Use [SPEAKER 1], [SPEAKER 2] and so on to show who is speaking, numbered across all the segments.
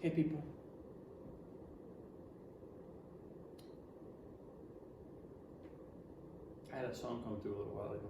[SPEAKER 1] Hey people. I had a song come through a little while ago.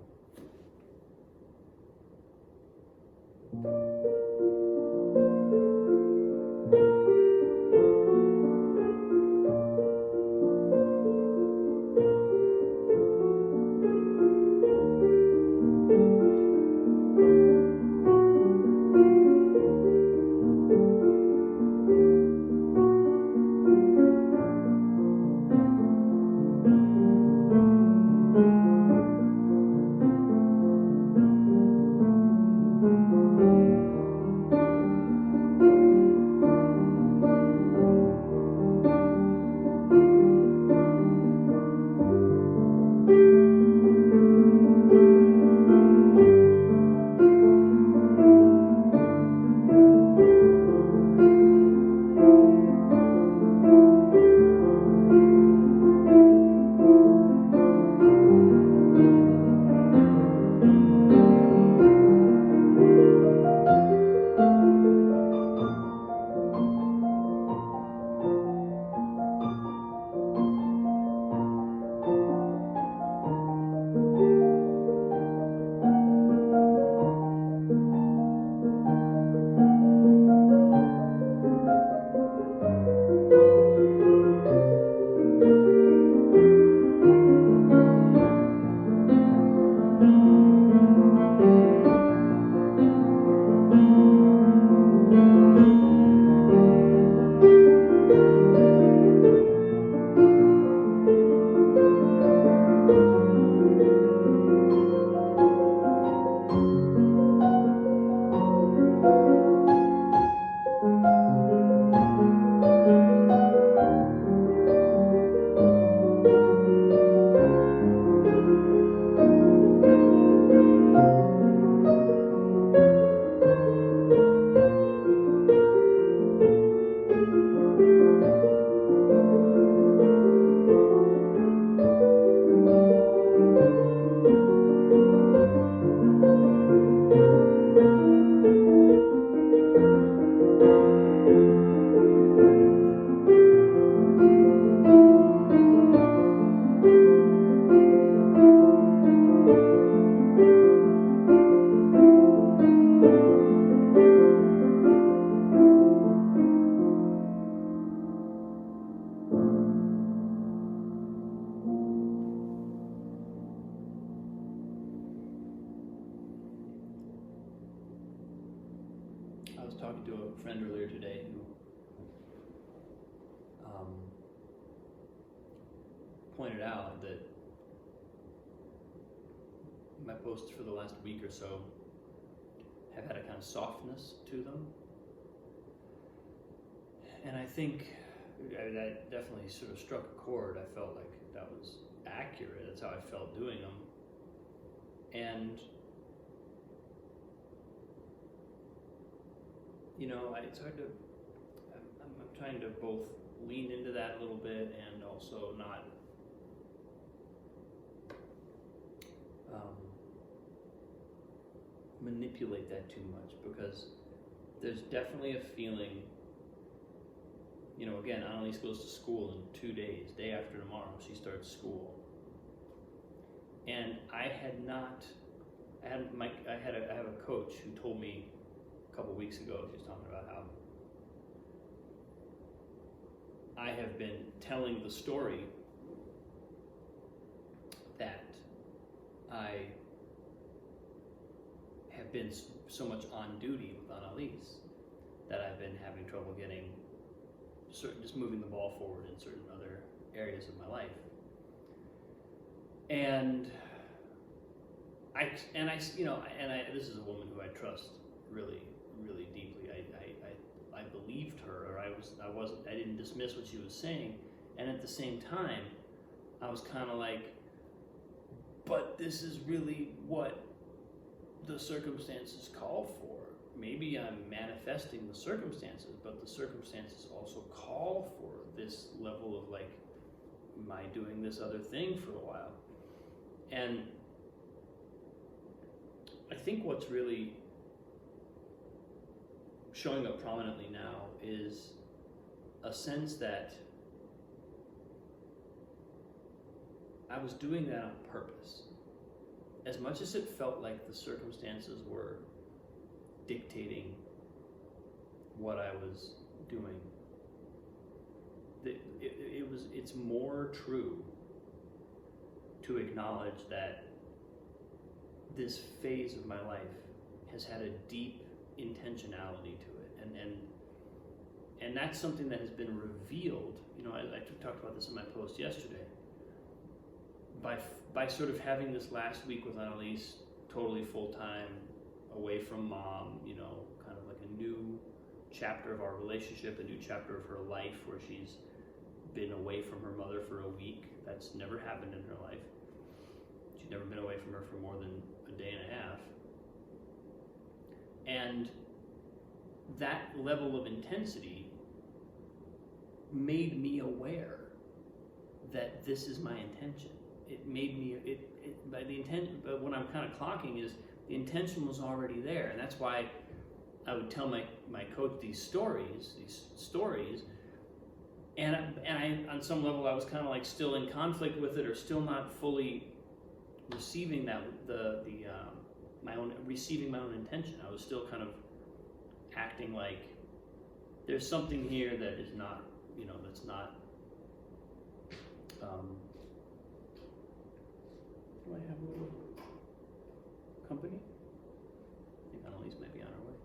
[SPEAKER 1] I was talking to a friend earlier today who pointed out that my posts for the last week or so have had a kind of softness to them. And I think that definitely sort of struck a chord. I felt like that was accurate. That's how I felt doing them. And it's hard to, I'm trying to both lean into that a little bit and also not manipulate that too much, because there's definitely a feeling, again, Annalise goes to school in 2 days. Day after tomorrow, she starts school. And I have a coach who told me a couple weeks ago, she was talking about how I have been telling the story that I have been so much on duty with Annalise that I've been having trouble getting just moving the ball forward in certain other areas of my life. And this is a woman who I trust really, really deeply. I believed her, or I didn't dismiss what she was saying, and at the same time, I was kind of like, but this is really what the circumstances call for. Maybe I'm manifesting the circumstances, but the circumstances also call for this level of like, am I doing this other thing for a while? And I think what's really showing up prominently now is a sense that I was doing that on purpose. As much as it felt like the circumstances were dictating what I was doing, it's more true to acknowledge that this phase of my life has had a deep intentionality to it, and that's something that has been revealed. I talked about this in my post yesterday. By sort of having this last week with Annalise, totally full time, away from mom, kind of like a new chapter of our relationship, a new chapter of her life, where she's been away from her mother for a week. That's never happened in her life. She's never been away from her for more than a day and a half. And that level of intensity made me aware that this is my intention. It made me, by the intent, but what I'm kind of clocking is the intention was already there. And that's why I would tell my coach these stories, and I, on some level, I was kind of like still in conflict with it, or still not fully receiving that, receiving my own intention. I was still kind of acting like there's something here that is not, that's not, do I have a little company? I think Annalise might be on her way.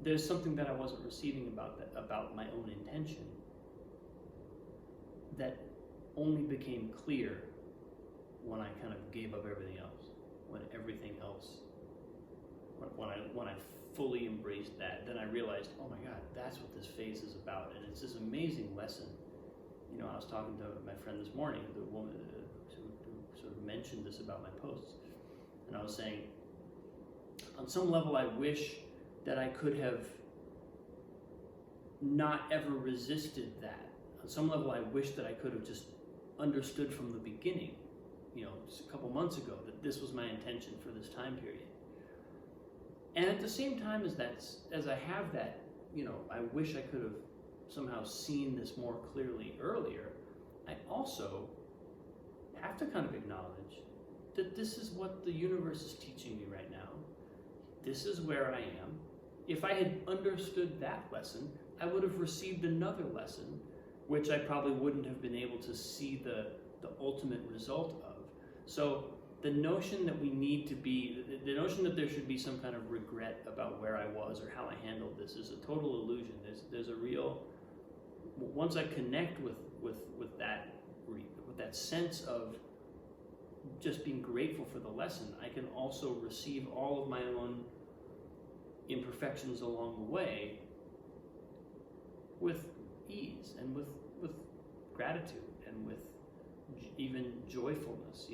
[SPEAKER 1] There's something that I wasn't receiving about my own intention that only became clear when I kind of gave up everything else. When everything else, when I fully embraced that, then I realized, oh my God, that's what this phase is about, and it's this amazing lesson. I was talking to my friend this morning, the woman who sort of mentioned this about my posts, and I was saying, on some level, I wish that I could have not ever resisted that. On some level, I wish that I could have just understood from the beginning, just a couple months ago, that this was my intention for this time period. And at the same time as I have that, I wish I could have somehow seen this more clearly earlier. I also have to kind of acknowledge that this is what the universe is teaching me right now. This is where I am. If I had understood that lesson, I would have received another lesson, which I probably wouldn't have been able to see the ultimate result of. So the notion that the notion that there should be some kind of regret about where I was or how I handled this is a total illusion. There's a real, once I connect with that sense of just being grateful for the lesson, I can also receive all of my own imperfections along the way with ease and with gratitude and with even joyfulness.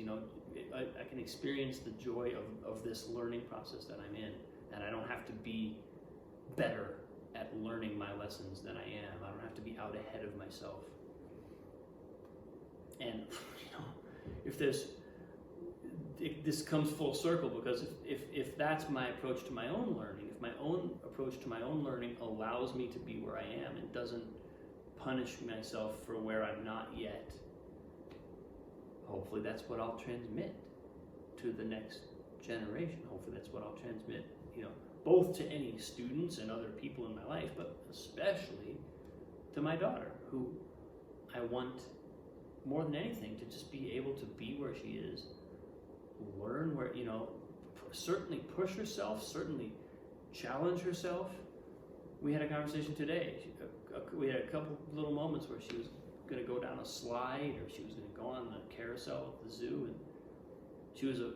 [SPEAKER 1] I can experience the joy of this learning process that I'm in, and I don't have to be better at learning my lessons than I am. I don't have to be out ahead of myself. And this comes full circle, because if that's my approach to my own learning, if my own approach to my own learning allows me to be where I am and doesn't punish myself for where I'm not yet, hopefully that's what I'll transmit to the next generation. Hopefully that's what I'll transmit, both to any students and other people in my life, but especially to my daughter, who I want more than anything to just be able to be where she is, learn where, certainly push herself, certainly challenge herself. We had a conversation today. We had a couple little moments where she was going to go down a slide, or she was going to go on the carousel at the zoo, and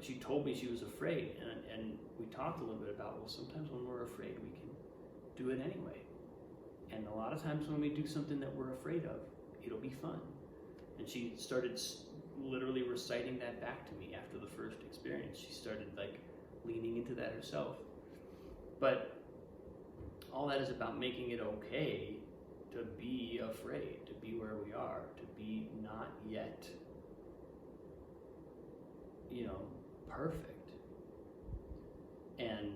[SPEAKER 1] she told me she was afraid, and we talked a little bit about, well, sometimes when we're afraid we can do it anyway, and a lot of times when we do something that we're afraid of, it'll be fun. And she started literally reciting that back to me after the first experience. She started leaning into that herself. But all that is about making it okay to be afraid, to be where we are, to be not yet, perfect. And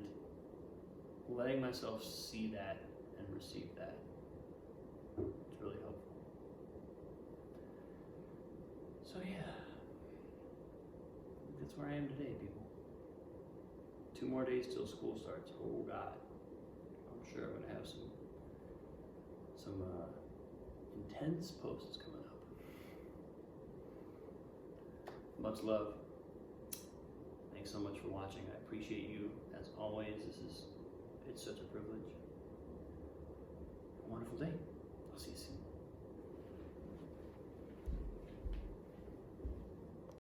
[SPEAKER 1] letting myself see that and receive that. It's really helpful. So yeah, that's where I am today, people. 2 more days till school starts. Oh God, I'm sure I'm gonna have some intense posts coming up. Much love. Thanks so much for watching. I appreciate you as always. It's such a privilege. A wonderful day. I'll see you soon.